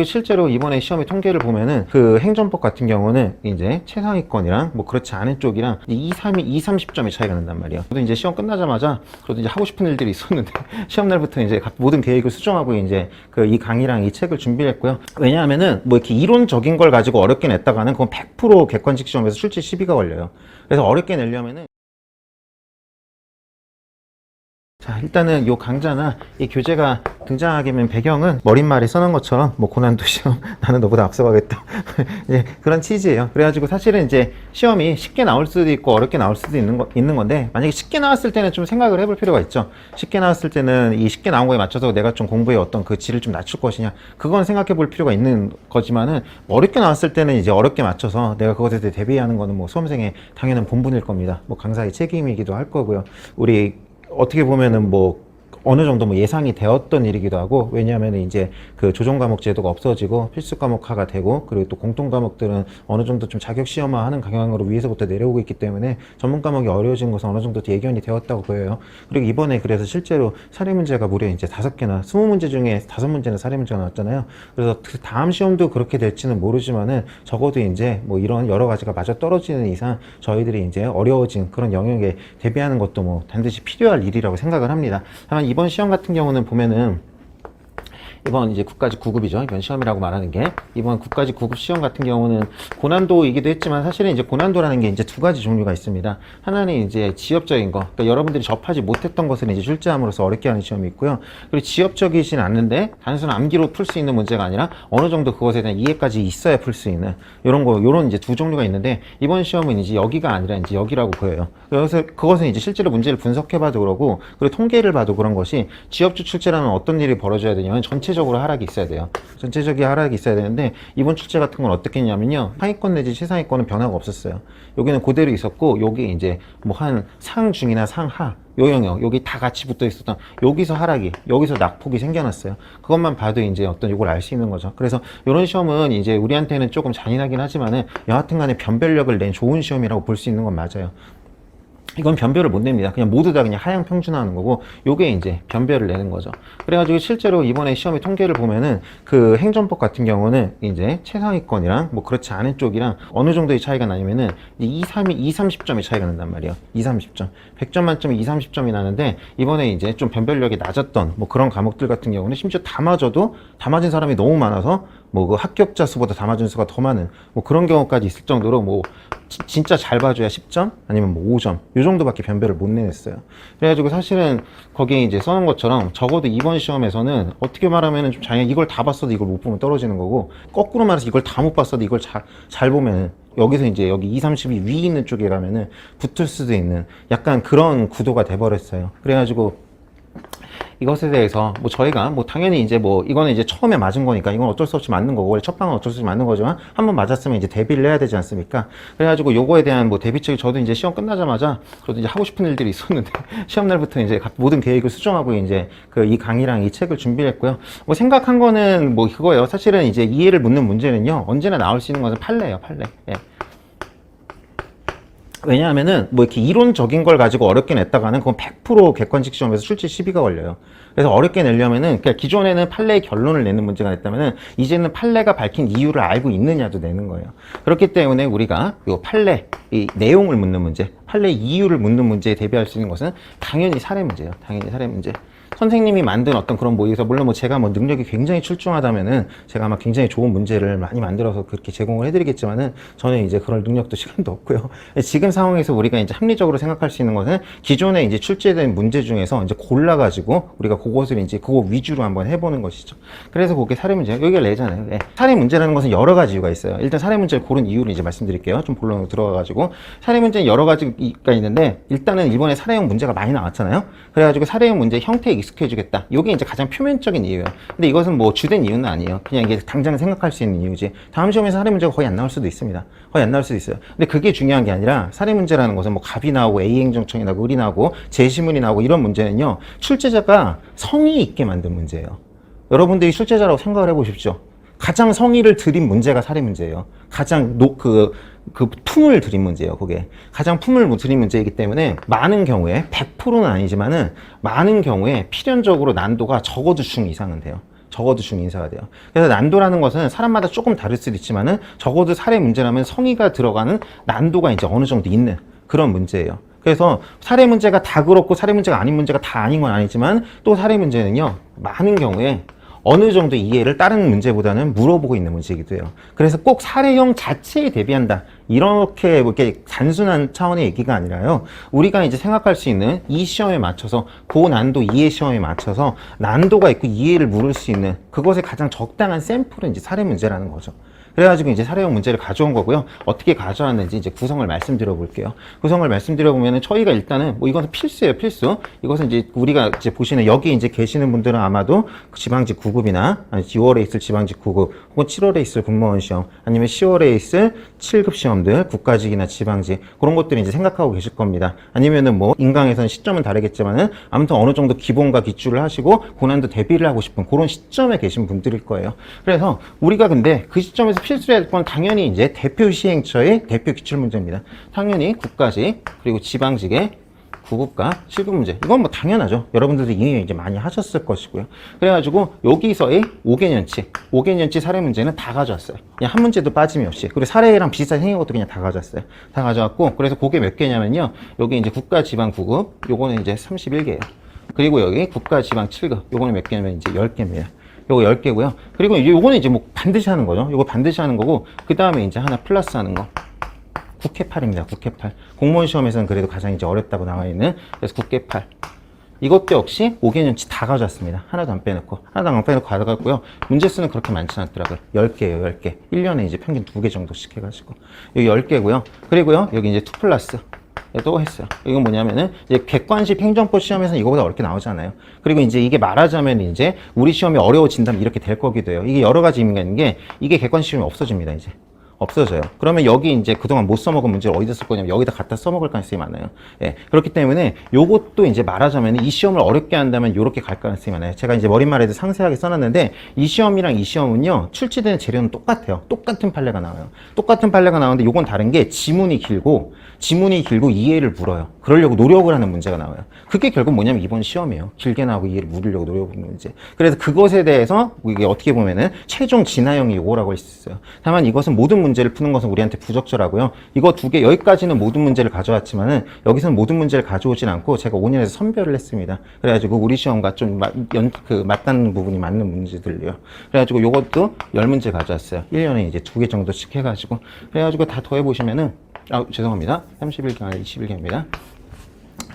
실제로 이번에 시험의 통계를 보면은 그 행정법 같은 경우는 이제 최상위권이랑 뭐 그렇지 않은 쪽이랑 2, 30점의 차이가 난단 말이에요. 저도 이제 시험 끝나자마자 저도 이제 하고 싶은 일들이 있었는데 시험 날부터 이제 모든 계획을 수정하고 이제 그 이 강의랑 이 책을 준비를 했고요. 왜냐하면은 뭐 이렇게 이론적인 걸 가지고 어렵게 냈다가는 그건 100% 객관식 시험에서 출제 시비가 걸려요. 그래서 어렵게 내려면은 자, 일단은 요 강좌나 이 교재가 등장하게 된 배경은 머릿말에 써놓은 것처럼 뭐 고난도 시험 나는 너보다 앞서가겠다 이제 그런 취지예요. 그래가지고 사실은 이제 시험이 쉽게 나올 수도 있고 어렵게 나올 수도 있는 건데, 만약에 쉽게 나왔을 때는 좀 생각을 해볼 필요가 있죠. 쉽게 나왔을 때는 이 쉽게 나온 거에 맞춰서 내가 좀 공부의 어떤 그 질을 좀 낮출 것이냐, 그건 생각해 볼 필요가 있는 거지만은 어렵게 나왔을 때는 이제 어렵게 맞춰서 내가 그것에 대해 대비하는 거는 뭐 수험생의 당연한 본분일 겁니다. 뭐 강사의 책임이기도 할 거고요. 우리 어떻게 보면은 뭐 어느 정도 뭐 예상이 되었던 일이기도 하고, 왜냐하면 이제 그 조정 과목 제도가 없어지고 필수 과목화가 되고, 그리고 또 공통 과목들은 어느 정도 좀 자격 시험화하는 경향으로 위에서부터 내려오고 있기 때문에 전문 과목이 어려워진 것은 어느 정도 예견이 되었다고 보여요. 그리고 이번에 그래서 실제로 사례 문제가 무려 이제 5개나 20문제 중에 5문제는 사례 문제가 나왔잖아요. 그래서 그 다음 시험도 그렇게 될지는 모르지만은 적어도 이제 뭐 이런 여러 가지가 맞아 떨어지는 이상 저희들이 이제 어려워진 그런 영역에 대비하는 것도 뭐 반드시 필요할 일이라고 생각을 합니다. 다만 이번 시험 같은 경우는 보면은 이번 이제 국가직 9급이죠. 이번 시험이라고 말하는 게, 이번 국가직 9급 시험 같은 경우는 고난도이기도 했지만 사실은 이제 고난도라는 게 이제 두 가지 종류가 있습니다. 하나는 이제 지엽적인 거, 그러니까 여러분들이 접하지 못했던 것을 이제 출제함으로써 어렵게 하는 시험이 있고요. 그리고 지엽적이진 않는데 단순 암기로 풀 수 있는 문제가 아니라 어느 정도 그것에 대한 이해까지 있어야 풀 수 있는 요런 이제 두 종류가 있는데, 이번 시험은 이제 여기가 아니라 이제 여기라고 보여요. 그래서 그것은 이제 실제로 문제를 분석해봐도 그러고, 그리고 통계를 봐도 그런 것이, 지엽주 출제라는 어떤 일이 벌어져야 되냐면 전체적으로 하락이 있어야 돼요. 전체적인 하락이 있어야 되는데, 이번 출제 같은 건 어떻게 했냐면요, 하위권 내지 최상위권은 변화가 없었어요. 여기는 그대로 있었고, 여기 이제 뭐 한 상중이나 상하 요 영역, 여기 다 같이 붙어 있었던, 여기서 하락이, 여기서 낙폭이 생겨났어요. 그것만 봐도 이제 어떤 이걸 알 수 있는 거죠. 그래서 이런 시험은 이제 우리한테는 조금 잔인하긴 하지만은 여하튼 간에 변별력을 낸 좋은 시험이라고 볼 수 있는 건 맞아요. 이건 변별을 못 냅니다. 그냥 모두 다 그냥 하향 평준화하는 거고, 요게 이제 변별을 내는 거죠. 그래가지고 실제로 이번에 시험의 통계를 보면은 그 행정법 같은 경우는 이제 최상위권이랑 뭐 그렇지 않은 쪽이랑 어느 정도의 차이가 나냐면은 2, 30점의 차이가 난단 말이에요. 2, 30점. 100점 만점에 2, 30점이 나는데, 이번에 이제 좀 변별력이 낮았던 뭐 그런 과목들 같은 경우는 심지어 다 맞은 사람이 너무 많아서 뭐 그 합격자 수보다 다 맞은 수가 더 많은 뭐 그런 경우까지 있을 정도로, 뭐 진짜 잘 봐줘야 10점 아니면 뭐 5점 요 정도밖에 변별을 못 내냈어요. 그래가지고 사실은 거기에 이제 써놓은 것처럼 적어도 이번 시험에서는 어떻게 말하면은 좀 자기가 이걸 다 봤어도 이걸 못 보면 떨어지는 거고, 거꾸로 말해서 이걸 다 못 봤어도 이걸 잘 보면은 여기서 이제 여기 2, 30이 위에 있는 쪽이라면은 붙을 수도 있는 약간 그런 구도가 돼버렸어요. 그래가지고 이것에 대해서 뭐 저희가 뭐 당연히 이제 뭐 이거는 이제 처음에 맞은 거니까 이건 어쩔 수 없이 맞는 거고, 원래 첫 방은 어쩔 수 없이 맞는 거지만 한번 맞았으면 이제 대비를 해야 되지 않습니까? 그래가지고 요거에 대한 뭐 대비책이, 저도 이제 시험 끝나자마자 저도 이제 하고 싶은 일들이 있었는데 시험 날부터 이제 모든 계획을 수정하고 이제 그 이 강의랑 이 책을 준비를 했고요. 뭐 생각한 거는 뭐 그거예요. 사실은 이제 이해를 묻는 문제는요, 언제나 나올 수 있는 것은 판례예요, 판례. 예. 왜냐하면은 뭐 이렇게 이론적인 걸 가지고 어렵게 냈다가는 그건 100% 객관식 시험에서 출제 시비가 걸려요. 그래서 어렵게 내려면은, 그러니까 기존에는 판례의 결론을 내는 문제가 됐다면은 이제는 판례가 밝힌 이유를 알고 있느냐도 내는 거예요. 그렇기 때문에 우리가 요 판례, 이 내용을 묻는 문제, 판례 이유를 묻는 문제에 대비할 수 있는 것은 당연히 사례 문제예요. 당연히 사례 문제. 선생님이 만든 어떤 그런 모의에서, 물론 뭐 제가 뭐 능력이 굉장히 출중하다면은 제가 아마 굉장히 좋은 문제를 많이 만들어서 그렇게 제공을 해드리겠지만은 저는 이제 그럴 능력도 시간도 없고요. 지금 상황에서 우리가 이제 합리적으로 생각할 수 있는 것은 기존에 이제 출제된 문제 중에서 이제 골라가지고 우리가 그것을 이제 그거 위주로 한번 해보는 것이죠. 그래서 그게 사례 문제예요. 여기가 내잖아요. 네. 사례 문제라는 것은 여러 가지 이유가 있어요. 일단 사례 문제를 고른 이유를 이제 말씀드릴게요. 좀 본론으로 들어가가지고, 사례 문제는 여러 가지가 있는데, 일단은 이번에 사례형 문제가 많이 나왔잖아요. 그래가지고 사례형 문제 형태에 익숙해지겠다. 이게 이제 가장 표면적인 이유예요. 근데 이것은 뭐 주된 이유는 아니에요. 그냥 이게 당장 생각할 수 있는 이유지. 다음 시험에서 사례 문제가 거의 안 나올 수도 있습니다. 거의 안 나올 수도 있어요. 근데 그게 중요한 게 아니라, 사례 문제라는 것은 뭐 갑이 나오고 A행정청이 나오고 을이 나오고 제시문이 나오고 이런 문제는요, 출제자가 성의 있게 만든 문제예요. 여러분들이 출제자라고 생각을 해보십시오. 가장 성의를 들인 문제가 사례 문제예요. 가장 그 품을 들인 문제예요. 그게 가장 품을 들인 문제이기 때문에 많은 경우에 100%는 아니지만은 많은 경우에 필연적으로 난도가 적어도 중 이상은 돼요. 적어도 중인사가 돼요. 그래서 난도라는 것은 사람마다 조금 다를 수도 있지만은 적어도 사례 문제라면 성의가 들어가는 난도가 이제 어느 정도 있는 그런 문제예요. 그래서 사례 문제가 다 그렇고 사례 문제가 아닌 문제가 다 아닌 건 아니지만 또 사례 문제는요, 많은 경우에 어느 정도 이해를 다른 문제보다는 물어보고 있는 문제이기도 해요. 그래서 꼭 사례형 자체에 대비한다, 이렇게 단순한 차원의 얘기가 아니라요, 우리가 이제 생각할 수 있는 이 시험에 맞춰서 고난도 이해 시험에 맞춰서 난도가 있고 이해를 물을 수 있는 그것에 가장 적당한 샘플은 이제 사례 문제라는 거죠. 그래가지고 이제 사례형 문제를 가져온 거고요. 어떻게 가져왔는지 이제 구성을 말씀드려 볼게요. 구성을 말씀드려 보면은 저희가 일단은 뭐 이것은 필수예요, 필수. 이것은 이제 우리가 이제 보시는 여기 이제 계시는 분들은 아마도 지방직 9급이나 아니 6월에 있을 지방직 9급 혹은 7월에 있을 공무원 시험 아니면 10월에 있을 7급 시험들 국가직이나 지방직 그런 것들을 이제 생각하고 계실 겁니다. 아니면은 뭐 인강에서는 시점은 다르겠지만은 아무튼 어느 정도 기본과 기출을 하시고 고난도 대비를 하고 싶은 그런 시점에 계신 분들일 거예요. 그래서 우리가 근데 그 시점에서 필수해야 될 건 당연히 이제 대표 시행처의 대표 기출 문제입니다. 당연히 국가직 그리고 지방직의 9급과 7급 문제, 이건 뭐 당연하죠. 여러분들도 이미 이제 많이 하셨을 것이고요. 그래가지고 여기서의 5개년치 사례 문제는 다 가져왔어요. 그냥 한 문제도 빠짐이 없이. 그리고 사례랑 비슷하게 생긴 것도 그냥 다 가져왔어요. 다 가져왔고, 그래서 그게 몇 개냐면요, 여기 이제 국가 지방 9급 요거는 이제 31개예요. 그리고 여기 국가 지방 7급 요거는 몇 개냐면 이제 10개입니다. 요거 10개고요. 그리고 요거는 이제 뭐 반드시 하는 거죠. 요거 반드시 하는 거고, 그 다음에 이제 하나 플러스 하는 거. 국회8입니다. 국회8. 공무원 시험에서는 그래도 가장 이제 어렵다고 나와 있는, 그래서 국회8. 이것도 역시 5개년치 다 가져왔습니다. 하나도 안 빼놓고. 하나도 안 빼놓고 가져갔고요. 문제 수는 그렇게 많지 않더라고요. 10개예요, 10개. 1년에 이제 평균 2개 정도씩 해가지고. 여기 10개고요. 그리고요, 여기 이제 2 플러스. 또 했어요. 이건 뭐냐면은 이제 객관식 행정법 시험에서는 이거보다 어렵게 나오잖아요. 그리고 이제 이게 말하자면 이제 우리 시험이 어려워진다면 이렇게 될 거기도 해요. 이게 여러 가지 의미가 있는 게 이게 객관식 시험이 없어집니다, 이제. 없어져요. 그러면 여기 이제 그동안 못 써먹은 문제를 어디다 쓸 거냐면 여기다 갖다 써먹을 가능성이 많아요. 예. 그렇기 때문에 요것도 이제 말하자면 이 시험을 어렵게 한다면 요렇게 갈 가능성이 많아요. 제가 이제 머릿말에도 상세하게 써놨는데 이 시험이랑 이 시험은요, 출제되는 재료는 똑같아요. 똑같은 판례가 나와요. 똑같은 판례가 나오는데 요건 다른 게 지문이 길고 이해를 물어요. 그러려고 노력을 하는 문제가 나와요. 그게 결국 뭐냐면 이번 시험이에요. 길게 나오고 이해를 물으려고 노력하는 문제. 그래서 그것에 대해서 이게 어떻게 보면은 최종 진화형이 요거라고 할 수 있어요. 다만 이것은 모든 문제를 푸는 것은 우리한테 부적절하고요. 이거 두 개, 여기까지는 모든 문제를 가져왔지만은 여기서는 모든 문제를 가져오진 않고 제가 5년에서 선별을 했습니다. 그래가지고 우리 시험과 좀 맞닿는 부분이 맞는 문제들이요. 그래가지고 요것도 10문제 가져왔어요. 1년에 이제 2개 정도씩 해가지고. 그래가지고 다 더해보시면은, 죄송합니다. 31개 아니라 21개입니다.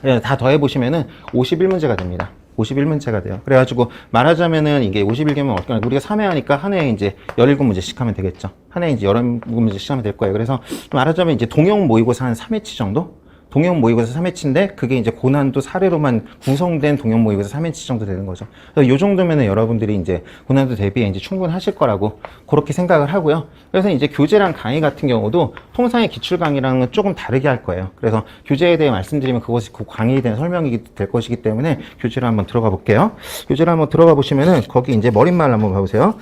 예, 다 더해보시면은 51문제가 됩니다. 51문제가 돼요. 그래가지고 말하자면은 이게 51개면 우리가 3회 하니까 한 해에 이제 17문제씩 하면 되겠죠. 한 해에 이제 17문제씩 하면 될 거예요. 그래서 말하자면 이제 동형 모의고사 한 3회치 정도? 동형 모의고사 3회치인데 그게 이제 고난도 사례로만 구성된 동형 모의고사 3회치 정도 되는 거죠. 그래서 요 정도면은 여러분들이 이제 고난도 대비에 이제 충분하실 거라고 그렇게 생각을 하고요. 그래서 이제 교재랑 강의 같은 경우도 통상의 기출 강의랑은 조금 다르게 할 거예요. 그래서 교재에 대해 말씀드리면 그것이 그 강의에 대한 설명이 될 것이기 때문에 교재를 한번 들어가 볼게요. 교재를 한번 들어가 보시면은 거기 이제 머릿말 한번 봐보세요.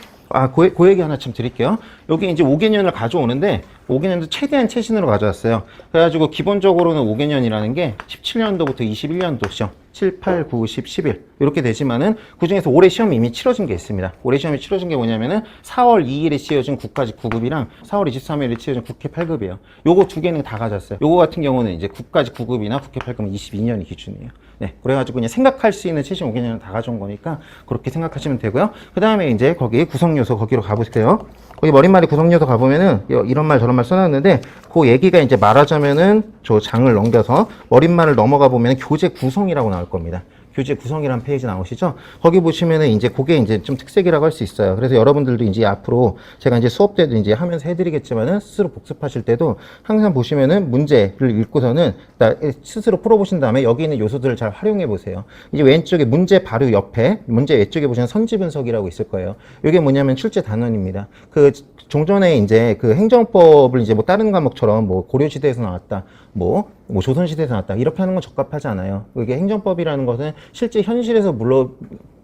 그 얘기 하나 좀 드릴게요. 여기 이제 5개년을 가져오는데 5개년도 최대한 최신으로 가져왔어요. 그래가지고 기본적으로는 5개년이라는 게 17년도부터 21년도 시험 7, 8, 9, 10, 11 이렇게 되지만은 그중에서 올해 시험이 이미 치러진 게 있습니다. 올해 시험이 치러진 게 뭐냐면은 4월 2일에 치러진 국가직 9급이랑 4월 23일에 치러진 국회 8급이에요. 요거 두 개는 다 가져왔어요. 요거 같은 경우는 이제 국가직 9급이나 국회 8급은 22년이 기준이에요. 네, 그래가지고 그냥 생각할 수 있는 최신 5개년은 다 가져온 거니까 그렇게 생각하시면 되고요. 그 다음에 이제 거기 구성요소 거기로 가보세요. 거기 머릿말이 구성요소 가보면은 이런 말 저런 말 써놨는데 그 얘기가 이제 말하자면은 저 장을 넘겨서 머릿말을 넘어가 보면 교재 구성이라고 나올 겁니다. 교재 구성이라는 페이지 나오시죠? 거기 보시면은 이제 그게 이제 좀 특색이라고 할 수 있어요. 그래서 여러분들도 이제 앞으로 제가 이제 수업 때도 이제 하면서 해드리겠지만은 스스로 복습하실 때도 항상 보시면은 문제를 읽고서는 스스로 풀어보신 다음에 여기 있는 요소들을 잘 활용해 보세요. 이제 왼쪽에 문제 바로 옆에 문제 왼쪽에 보시면 선지 분석이라고 있을 거예요. 이게 뭐냐면 출제 단원입니다. 그 종전에 이제 그 행정법을 이제 뭐 다른 과목처럼 뭐 고려시대에서 나왔다, 뭐 조선시대에서 나왔다 이렇게 하는 건 적합하지 않아요. 이게 행정법이라는 것은 실제 현실에서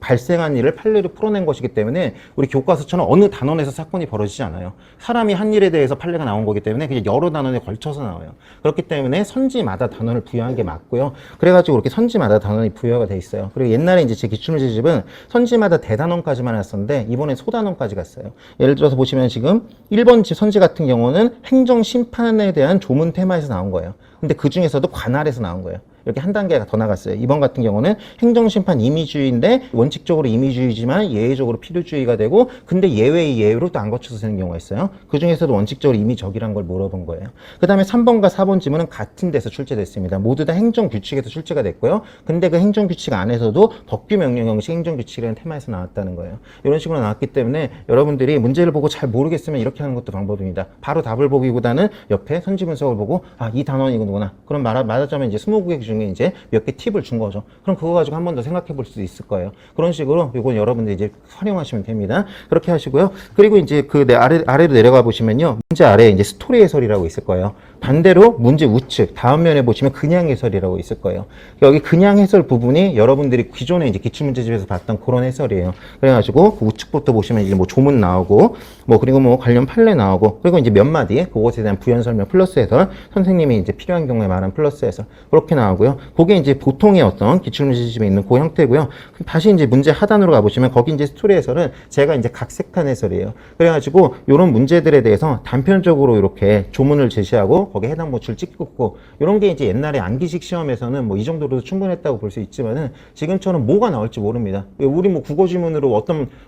발생한 일을 판례로 풀어낸 것이기 때문에 우리 교과서처럼 어느 단원에서 사건이 벌어지지 않아요. 사람이 한 일에 대해서 판례가 나온 거기 때문에 그냥 여러 단원에 걸쳐서 나와요. 그렇기 때문에 선지마다 단원을 부여한 게 맞고요. 그래가지고 이렇게 선지마다 단원이 부여가 돼 있어요. 그리고 옛날에 이제 제 기출문제집은 선지마다 대단원까지만 했었는데 이번엔 소단원까지 갔어요. 예를 들어서 보시면 지금 1번 선지 같은 경우는 행정심판에 대한 조문 테마에서 나온 거예요. 근데 그 중에서도 관할에서 나온 거예요. 이렇게 한 단계가 더 나갔어요. 이번 같은 경우는 행정심판 임의주의인데 원칙적으로 임의주의지만 예외적으로 필요주의가 되고 근데 예외의 예외로 또 안 거쳐서 되는 경우가 있어요. 그 중에서도 원칙적으로 임의적이란 걸 물어본 거예요. 그 다음에 3번과 4번 지문은 같은 데서 출제됐습니다. 모두 다 행정규칙에서 출제가 됐고요. 근데 그 행정규칙 안에서도 법규명령 형식 행정규칙이라는 테마에서 나왔다는 거예요. 이런 식으로 나왔기 때문에 여러분들이 문제를 보고 잘 모르겠으면 이렇게 하는 것도 방법입니다. 바로 답을 보기보다는 옆에 선지분석을 보고 이 단원이 이거구나. 그럼 말하자면 이제 20개 중에 이제 몇 개 팁을 준 거죠. 그럼 그거 가지고 한 번 더 생각해 볼 수도 있을 거예요. 그런 식으로 이건 여러분들 이제 활용하시면 됩니다. 그렇게 하시고요. 그리고 이제 그 아래로 내려가 보시면요. 문제 아래에 이제 스토리 해설이라고 있을 거예요. 반대로 문제 우측 다음 면에 보시면 그냥 해설이라고 있을 거예요. 여기 그냥 해설 부분이 여러분들이 기존에 이제 기출문제집에서 봤던 그런 해설이에요. 그래가지고 그 우측부터 보시면 이제 뭐 조문 나오고 그리고 뭐 관련 판례 나오고 그리고 이제 몇 마디 그것에 대한 부연 설명 플러스 해설 선생님이 이제 필요한 경우에 말한 플러스 해설 그렇게 나오고요. 그게 이제 보통의 어떤 기출문제집에 있는 그 형태고요. 다시 이제 문제 하단으로 가보시면 거기 이제 스토리 해설은 제가 이제 각색한 해설이에요. 그래가지고 이런 문제들에 대해서 단편적으로 이렇게 조문을 제시하고 거기에 해당 모sul 찍고 이런 게 이제 옛날에 암기식 시험에서는 뭐 이 정도로도 충분했다고 볼 수 있지만은 지금처럼 뭐가 나올지 모릅니다. 우리 뭐 국어 지문으로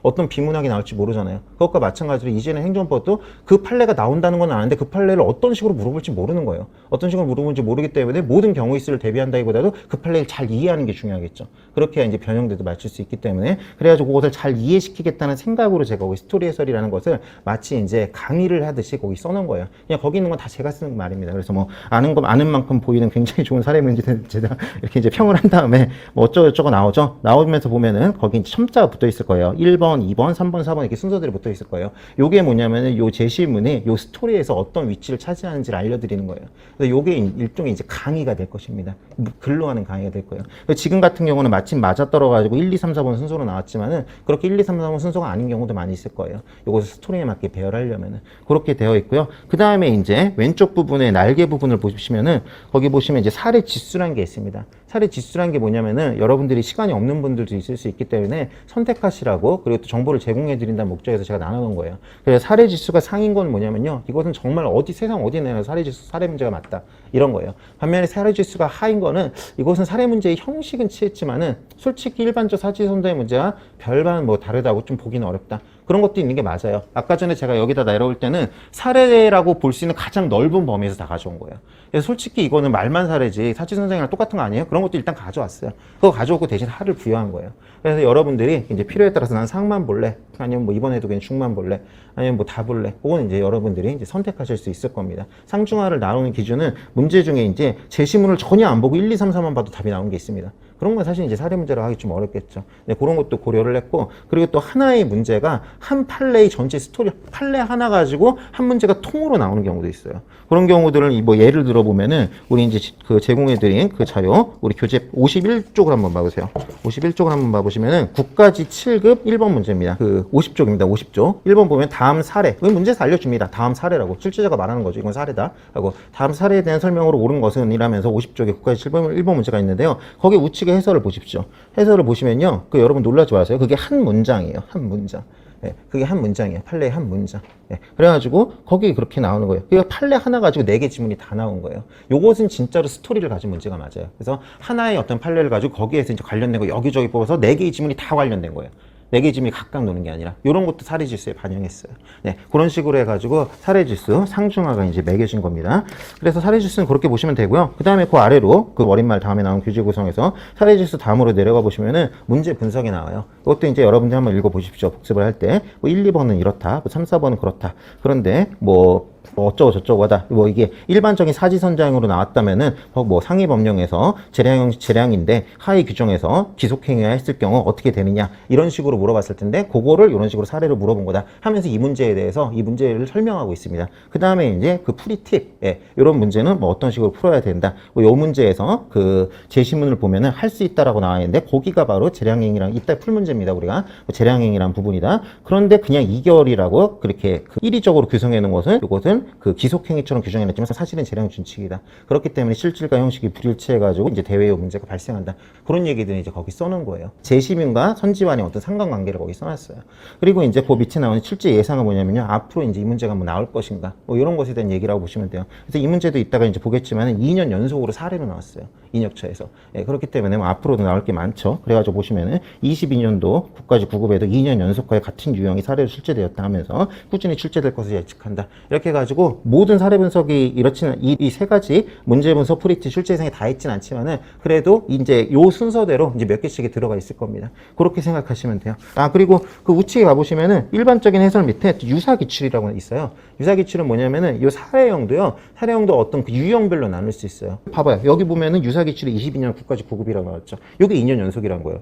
어떤 비문학이 나올지 모르잖아요. 그것과 마찬가지로 이제는 행정법도 그 판례가 나온다는 건 아는데 그 판례를 어떤 식으로 물어볼지 모르는 거예요. 어떤 식으로 물어볼지 모르기 때문에 모든 경우의 수를 대비한다기보다도 그 판례를 잘 이해하는 게 중요하겠죠. 그렇게 이제 변형돼도 맞출 수 있기 때문에 그래가지고 그것을 잘 이해시키겠다는 생각으로 제가 거기 스토리 해설이라는 것을 마치 이제 강의를 하듯이 거기 써놓은 거예요. 그냥 거기 있는 건 다 제가 쓰는 말입니다. 그래서 뭐 아는 만큼 보이는 굉장히 좋은 사례 문제는 제가 이렇게 이제 평을 한 다음에 뭐 어쩌고저쩌고 나오죠. 나오면서 보면은 거기 이제 첨자가 붙어 있을 거예요. 1번, 2번, 3번, 4번 이렇게 순서들이 붙어 있을 거예요. 요게 뭐냐면은 요 제시문이 요 스토리에서 어떤 위치를 차지하는지를 알려드리는 거예요. 그래서 요게 일종의 이제 강의가 될 것입니다. 글로 하는 강의가 될 거예요. 지금 같은 경우는 마침 맞아떨어가지고 1, 2, 3, 4번 순서로 나왔지만은 그렇게 1, 2, 3, 4번 순서가 아닌 경우도 많이 있을 거예요. 요것을 스토리에 맞게 배열하려면은 그렇게 되어 있고요. 그 다음에 이제 왼쪽 부분에 날개 부분을 보시면은 거기 보시면 이제 사례 지수라는 게 있습니다. 사례 지수라는 게 뭐냐면은 여러분들이 시간이 없는 분들도 있을 수 있기 때문에 선택하시라고 그리고 또 정보를 제공해 드린다는 목적에서 제가 나눠놓은 거예요. 그래서 사례 지수가 상인 건 뭐냐면요. 이것은 정말 세상 어디 내나 사례 지수, 사례 문제가 맞다. 이런 거예요. 반면에 사례 지수가 하인 거는 이것은 사례 문제의 형식은 취했지만은 솔직히 일반적 사지선도의 문제와 별반 뭐 다르다고 좀 보기는 어렵다. 그런 것도 있는 게 맞아요. 아까 전에 제가 여기다 내려올 때는 사례라고 볼 수 있는 가장 넓은 범위에서 다 가져온 거예요. 그래서 솔직히 이거는 말만 사례지 사지선생이랑 똑같은 거 아니에요? 그런 것도 일단 가져왔어요. 그거 가져오고 대신 하를 부여한 거예요. 그래서 여러분들이 이제 필요에 따라서 난 상만 볼래? 아니면 뭐 이번에도 그냥 중만 볼래? 아니면 뭐 다 볼래? 그건 이제 여러분들이 이제 선택하실 수 있을 겁니다. 상중하를 나오는 기준은 문제 중에 이제 제시문을 전혀 안 보고 1, 2, 3, 4만 봐도 답이 나오는 게 있습니다. 그런 건 사실 이제 사례 문제로 하기 좀 어렵겠죠. 네, 그런 것도 고려를 했고, 그리고 또 하나의 문제가 한 판례의 전체 스토리, 판례 하나 가지고 한 문제가 통으로 나오는 경우도 있어요. 그런 경우들은 뭐 예를 들어 보면은 우리 이제 그 제공해드린 그 자료, 우리 교재 51쪽을 한번 봐보세요. 51쪽을 한번 봐보시면은 국가지 7급 1번 문제입니다. 그 50쪽입니다. 50쪽. 1번 보면 다음 사례. 문제에서 알려줍니다. 다음 사례라고. 출제자가 말하는 거죠. 이건 사례다. 하고 다음 사례에 대한 설명으로 옳은 것은 이라면서 50쪽에 국가지 7번 1번 문제가 있는데요. 거기 우측 해설을 보십시오. 해설을 보시면요. 그 여러분 놀라지 마세요. 그게 한 문장이에요. 한 문장. 예, 그게 한 문장이에요. 판례의 한 문장. 예, 그래가지고 거기 그렇게 나오는 거예요. 그러니까 판례 하나 가지고 4개 지문이 다 나온 거예요. 요것은 진짜로 스토리를 가진 문제가 맞아요. 그래서 하나의 어떤 판례를 가지고 거기에서 이제 관련된 거 여기저기 뽑아서 4개의 지문이 다 관련된 거예요. 4개 지문이 각각 노는 게 아니라 이런 것도 사례지수에 반영했어요. 네, 그런 식으로 해가지고 사례지수 상중하가 이제 매겨진 겁니다. 그래서 사례지수는 그렇게 보시면 되고요. 그 다음에 그 아래로 그 어린말 다음에 나온 교재 구성에서 사례지수 다음으로 내려가 보시면은 문제 분석이 나와요. 이것도 이제 여러분들 한번 읽어보십시오. 복습을 할 때 뭐 1, 2번은 이렇다, 뭐 3, 4번은 그렇다. 그런데 뭐 뭐 어쩌고 저쩌고 하다 뭐 이게 일반적인 사지선장으로 나왔다면은 뭐 상위 법령에서 재량인데 하위 규정에서 기속행위가 했을 경우 어떻게 되느냐 이런 식으로 물어봤을 텐데 그거를 이런 식으로 사례로 물어본 거다 하면서 이 문제에 대해서 이 문제를 설명하고 있습니다. 그 다음에 이제 그 풀이 팁 이런 문제는 뭐 어떤 식으로 풀어야 된다. 이 문제에서 그 제시문을 보면은 할 수 있다라고 나와 있는데 거기가 바로 재량행위랑 이따 풀 문제입니다. 우리가 재량행위란 부분이다. 그런데 그냥 2개월이라고 그렇게 그 일의적으로 규정해 놓은 것은 이것은 그 기속행위처럼 규정해 놨지만 사실은 재량 준칙이다. 그렇기 때문에 실질과 형식이 불일치해 가지고 이제 대외의 문제가 발생한다. 그런 얘기들을 이제 거기 써놓은 거예요. 제시문과 선지완의 어떤 상관관계를 거기 써놨어요. 그리고 이제 그 밑에 나오는 출제 예상은 뭐냐면요. 앞으로 이제 이 문제가 뭐 나올 것인가 뭐 이런 것에 대한 얘기라고 보시면 돼요. 그래서 이 문제도 이따가 이제 보겠지만 2년 연속으로 사례로 나왔어요. 인역처에서. 그렇기 때문에 뭐 앞으로도 나올 게 많죠. 그래가지고 보시면은 22년도 국가직 9급에도 2년 연속과의 같은 유형이 사례로 출제되었다 하면서 꾸준히 출제될 것을 예측한다. 이렇게 해가지고 모든 사례 분석이 이렇지는 이 세 가지 문제 분석 프리티 출제 예상이 다 있진 않지만은 그래도 이제 요 순서대로 이제 몇 개씩이 들어가 있을 겁니다. 그렇게 생각하시면 돼요. 그리고 그 우측에 가보시면은 일반적인 해설 밑에 유사기출이라고 있어요. 유사기출은 뭐냐면은 요 사례형도 어떤 그 유형별로 나눌 수 있어요. 봐봐요. 여기 보면은 유사기출이 22년 국가직 9급이라고 나왔죠. 요게 2년 연속이란 거예요.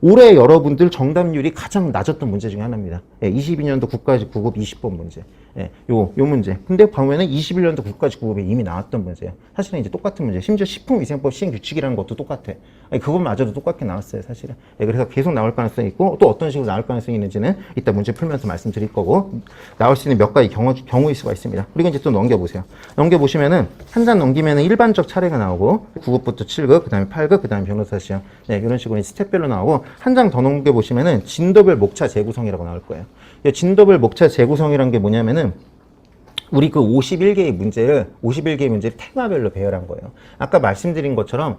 올해 여러분들 정답률이 가장 낮았던 문제 중에 하나입니다. 22년도 국가직 9급 20번 문제. 요 문제. 근데 보면은 21년도 국가직 9급에 이미 나왔던 문제예요. 사실은 이제 똑같은 문제. 심지어 식품위생법 시행규칙이라는 것도 똑같아. 그것마저도 똑같게 나왔어요, 사실은. 그래서 계속 나올 가능성이 있고 또 어떤 식으로 나올 가능성이 있는지는 이따 문제 풀면서 말씀드릴 거고 나올 수 있는 몇 가지 경우일 수가 있습니다. 그리고 이제 또 넘겨보세요. 넘겨보시면은 한 장 넘기면은 일반적 차례가 나오고 9급부터 7급, 그 다음에 8급, 그 다음에 변호사 시험. 이런 식으로 스텝별로 나오고 한 장 더 넘겨보시면은 진도별 목차 재구성이라고 나올 거예요. 진도별 목차 재구성이란 게 뭐냐면은 우리 그 51개의 문제를 테마별로 배열한 거예요. 아까 말씀드린 것처럼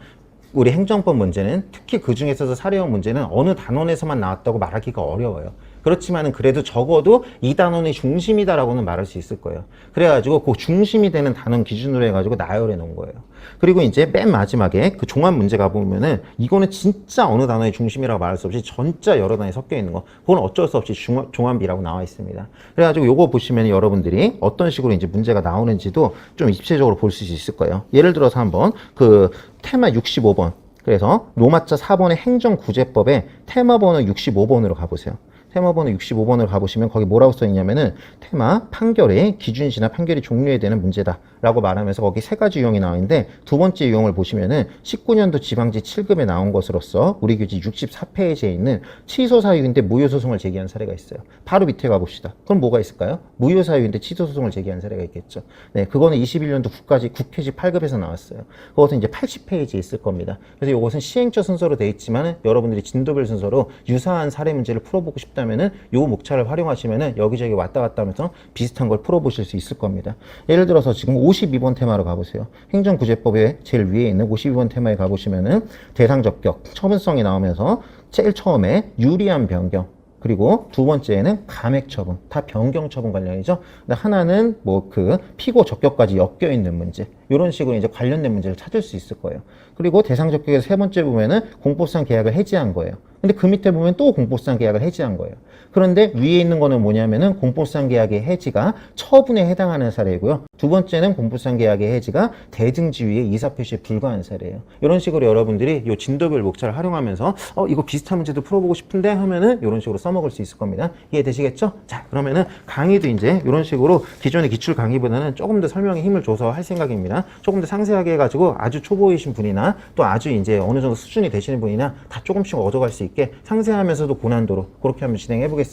우리 행정법 문제는 특히 그 중에서도 사례형 문제는 어느 단원에서만 나왔다고 말하기가 어려워요. 그렇지만은 그래도 적어도 이 단원의 중심이다라고는 말할 수 있을 거예요. 그래가지고 그 중심이 되는 단원 기준으로 해가지고 나열해 놓은 거예요. 그리고 이제 맨 마지막에 그 종합 문제 가보면은 이거는 진짜 어느 단어의 중심이라고 말할 수 없이 전자 여러 단위 섞여 있는 거. 그건 어쩔 수 없이 종합이라고 나와 있습니다. 그래가지고 요거 보시면 여러분들이 어떤 식으로 이제 문제가 나오는지도 좀 입체적으로 볼 수 있을 거예요. 예를 들어서 한번 그 테마 65번. 그래서 로마자 4번의 행정구제법에 테마 번호 65번으로 가보세요. 테마 번호 65번을 가보시면 거기 뭐라고 써있냐면은 테마 판결의 기준시나 판결이 종료해야 되는 문제다 라고 말하면서 거기 세 가지 유형이 나와 있는데 두 번째 유형을 보시면은 19년도 지방지 7급에 나온 것으로서 우리 교지 64페이지에 있는 취소사유인데 무효소송을 제기한 사례가 있어요. 바로 밑에 가봅시다. 그럼 뭐가 있을까요? 무효사유인데 취소소송을 제기한 사례가 있겠죠. 그거는 21년도 국회지 8급에서 나왔어요. 그것은 이제 80페이지에 있을 겁니다. 그래서 이것은 시행처 순서로 돼 있지만은 여러분들이 진도별 순서로 유사한 사례 문제를 풀어보고 싶다면은 요 목차를 활용하시면은 여기저기 왔다 갔다 하면서 비슷한 걸 풀어보실 수 있을 겁니다. 예를 들어서 지금 52번 테마로 가보세요. 행정구제법의 제일 위에 있는 52번 테마에 가보시면은 대상적격, 처분성이 나오면서 제일 처음에 유리한 변경, 그리고 두 번째는 감액 처분, 다 변경 처분 관련이죠. 근데 하나는 뭐 그 피고 적격까지 엮여 있는 문제, 이런 식으로 이제 관련된 문제를 찾을 수 있을 거예요. 그리고 대상 적격에서 세 번째 보면은 공법상 계약을 해지한 거예요. 근데 그 밑에 보면 또 공법상 계약을 해지한 거예요. 그런데 위에 있는 거는 뭐냐면은 공법상 계약의 해지가 처분에 해당하는 사례이고요. 두 번째는 공법상 계약의 해지가 대증지위의 이사표시에 불과한 사례예요. 이런 식으로 여러분들이 이 진도별 목차를 활용하면서 이거 비슷한 문제도 풀어보고 싶은데 하면은 이런 식으로 써먹을 수 있을 겁니다. 이해되시겠죠? 자, 그러면은 강의도 이제 이런 식으로 기존의 기출 강의보다는 조금 더 설명에 힘을 줘서 할 생각입니다. 조금 더 상세하게 해가지고 아주 초보이신 분이나 또 아주 이제 어느 정도 수준이 되시는 분이나 다 조금씩 얻어갈 수 있게 상세하면서도 고난도로 그렇게 한번 진행해 보겠습니다.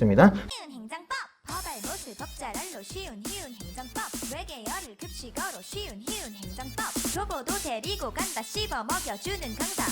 쉬운 행정법 허발못을 법잘알로 쉬운 행정법 외계어를 급식어로 쉬운 행정법 교보도 데리고 간다 씹어 먹여주는 강사